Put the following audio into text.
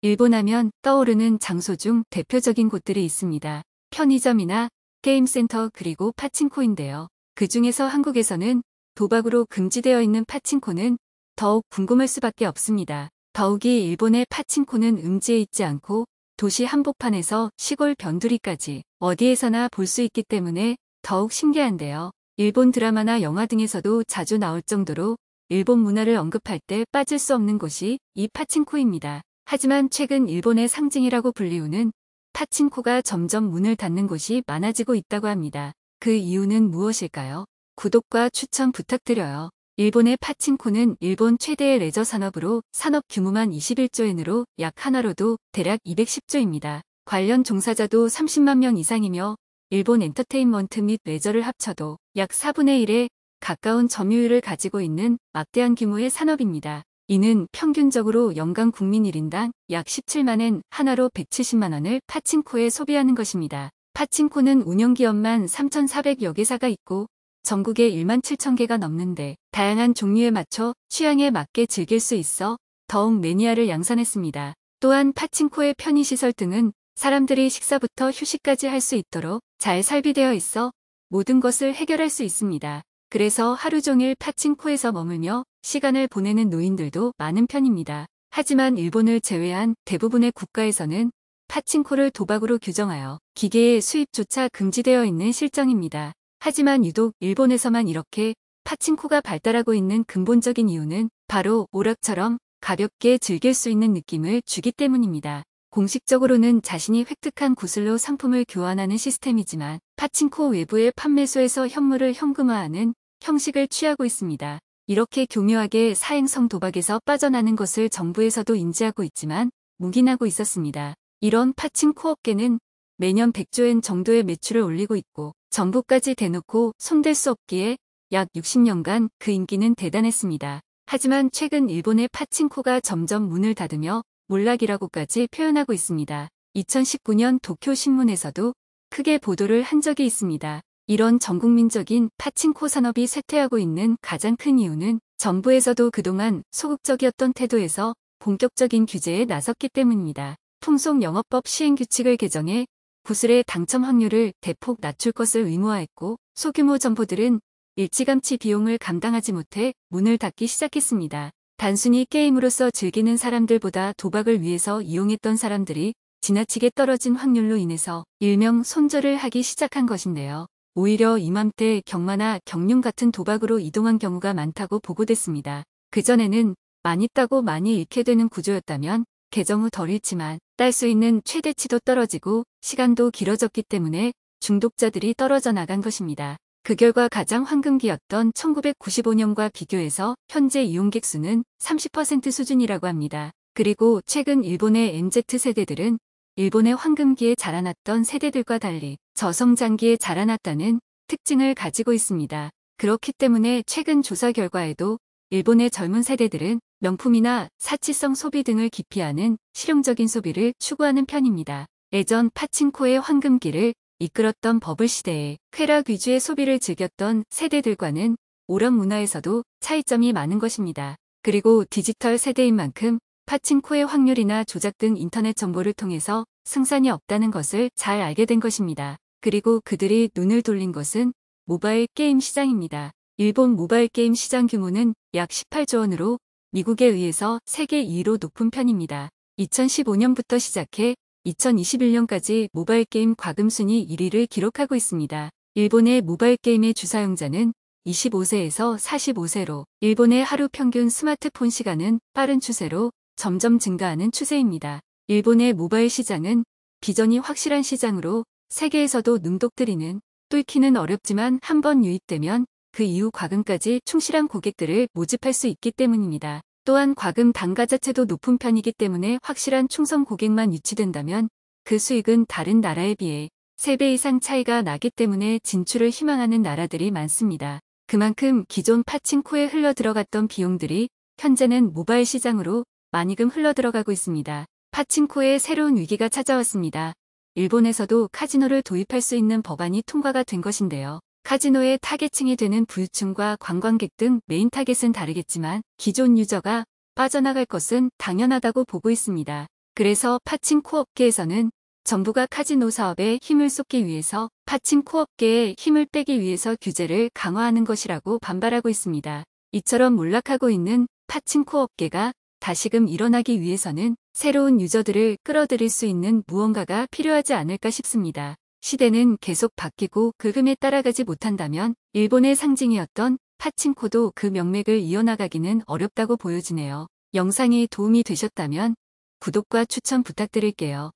일본 하면 떠오르는 장소 중 대표적인 곳들이 있습니다. 편의점이나 게임센터 그리고 파친코인데요. 그 중에서 한국에서는 도박으로 금지되어 있는 파친코는 더욱 궁금할 수밖에 없습니다. 더욱이 일본의 파친코는 음지에 있지 않고 도시 한복판에서 시골 변두리까지 어디에서나 볼 수 있기 때문에 더욱 신기한데요. 일본 드라마나 영화 등에서도 자주 나올 정도로 일본 문화를 언급할 때 빠질 수 없는 곳이 이 파친코입니다. 하지만 최근 일본의 상징이라고 불리우는 파친코가 점점 문을 닫는 곳이 많아지고 있다고 합니다. 그 이유는 무엇일까요? 구독과 추천 부탁드려요. 일본의 파친코는 일본 최대의 레저 산업으로 산업 규모만 21조엔으로 약 하나로도 대략 210조입니다. 관련 종사자도 30만 명 이상이며 일본 엔터테인먼트 및 레저를 합쳐도 약 4분의 1에 가까운 점유율을 가지고 있는 막대한 규모의 산업입니다. 이는 평균적으로 연간 국민 1인당 약 17만엔 하나로 170만 원을 파친코에 소비하는 것입니다. 파친코는 운영기업만 3,400여 개사가 있고 전국에 1만 7천 개가 넘는데 다양한 종류에 맞춰 취향에 맞게 즐길 수 있어 더욱 매니아를 양산했습니다. 또한 파친코의 편의시설 등은 사람들이 식사부터 휴식까지 할 수 있도록 잘 설비되어 있어 모든 것을 해결할 수 있습니다. 그래서 하루 종일 파친코에서 머물며 시간을 보내는 노인들도 많은 편입니다. 하지만 일본을 제외한 대부분의 국가에서는 파친코를 도박으로 규정하여 기계의 수입조차 금지되어 있는 실정입니다. 하지만 유독 일본에서만 이렇게 파친코가 발달하고 있는 근본적인 이유는 바로 오락처럼 가볍게 즐길 수 있는 느낌을 주기 때문입니다. 공식적으로는 자신이 획득한 구슬로 상품을 교환하는 시스템이지만 파친코 외부의 판매소에서 현물을 현금화하는 형식을 취하고 있습니다. 이렇게 교묘하게 사행성 도박에서 빠져나는 것을 정부에서도 인지하고 있지만 묵인하고 있었습니다. 이런 파친코 업계는 매년 100조엔 정도의 매출을 올리고 있고 정부까지 대놓고 손댈 수 없기에 약 60년간 그 인기는 대단했습니다. 하지만 최근 일본의 파친코가 점점 문을 닫으며 몰락이라고까지 표현하고 있습니다. 2019년 도쿄신문에서도 크게 보도를 한 적이 있습니다. 이런 전국민적인 파친코 산업이 쇠퇴하고 있는 가장 큰 이유는 정부에서도 그동안 소극적이었던 태도에서 본격적인 규제에 나섰기 때문입니다. 풍속영업법 시행규칙을 개정해 구슬의 당첨 확률을 대폭 낮출 것을 의무화했고 소규모 점포들은 일찌감치 비용을 감당하지 못해 문을 닫기 시작했습니다. 단순히 게임으로서 즐기는 사람들보다 도박을 위해서 이용했던 사람들이 지나치게 떨어진 확률로 인해서 일명 손절을 하기 시작한 것인데요. 오히려 이맘때 경마나 경륜 같은 도박으로 이동한 경우가 많다고 보고됐습니다. 그전에는 많이 따고 많이 잃게 되는 구조였다면 개정 후 덜 잃지만 딸 수 있는 최대치도 떨어지고 시간도 길어졌기 때문에 중독자들이 떨어져 나간 것입니다. 그 결과 가장 황금기였던 1995년과 비교해서 현재 이용객 수는 30% 수준이라고 합니다. 그리고 최근 일본의 MZ세대들은 일본의 황금기에 자라났던 세대들과 달리 저성장기에 자라났다는 특징을 가지고 있습니다. 그렇기 때문에 최근 조사 결과에도 일본의 젊은 세대들은 명품이나 사치성 소비 등을 기피하는 실용적인 소비를 추구하는 편입니다. 예전 파친코의 황금기를 이끌었던 버블 시대에 쾌락 위주의 소비를 즐겼던 세대들과는 오락 문화에서도 차이점이 많은 것입니다. 그리고 디지털 세대인 만큼 파친코의 확률이나 조작 등 인터넷 정보를 통해서 승산이 없다는 것을 잘 알게 된 것입니다. 그리고 그들이 눈을 돌린 것은 모바일 게임 시장입니다. 일본 모바일 게임 시장 규모는 약 18조 원으로 미국에 의해서 세계 2위로 높은 편입니다. 2015년부터 시작해 2021년까지 모바일 게임 과금 순위 1위를 기록하고 있습니다. 일본의 모바일 게임의 주 사용자는 25세에서 45세로 일본의 하루 평균 스마트폰 시간은 빠른 추세로 점점 증가하는 추세입니다. 일본의 모바일 시장은 비전이 확실한 시장으로 세계에서도 능독들이는 뚫기는 어렵지만 한번 유입되면 그 이후 과금까지 충실한 고객들을 모집할 수 있기 때문입니다. 또한 과금 단가 자체도 높은 편이기 때문에 확실한 충성 고객만 유치된다면 그 수익은 다른 나라에 비해 3배 이상 차이가 나기 때문에 진출을 희망하는 나라들이 많습니다. 그만큼 기존 파친코에 흘러들어갔던 비용들이 현재는 모바일 시장으로 많이금 흘러들어가고 있습니다. 파친코에 새로운 위기가 찾아왔습니다. 일본에서도 카지노를 도입할 수 있는 법안이 통과가 된 것인데요. 카지노의 타겟층이 되는 부유층과 관광객 등 메인 타겟은 다르겠지만 기존 유저가 빠져나갈 것은 당연하다고 보고 있습니다. 그래서 파친코 업계에서는 정부가 카지노 사업에 힘을 쏟기 위해서 파친코 업계에 힘을 빼기 위해서 규제를 강화하는 것이라고 반발하고 있습니다. 이처럼 몰락하고 있는 파친코 업계가 다시금 일어나기 위해서는 새로운 유저들을 끌어들일 수 있는 무언가가 필요하지 않을까 싶습니다. 시대는 계속 바뀌고 그 흐름에 따라가지 못한다면 일본의 상징이었던 파친코도 그 명맥을 이어나가기는 어렵다고 보여지네요. 영상이 도움이 되셨다면 구독과 추천 부탁드릴게요.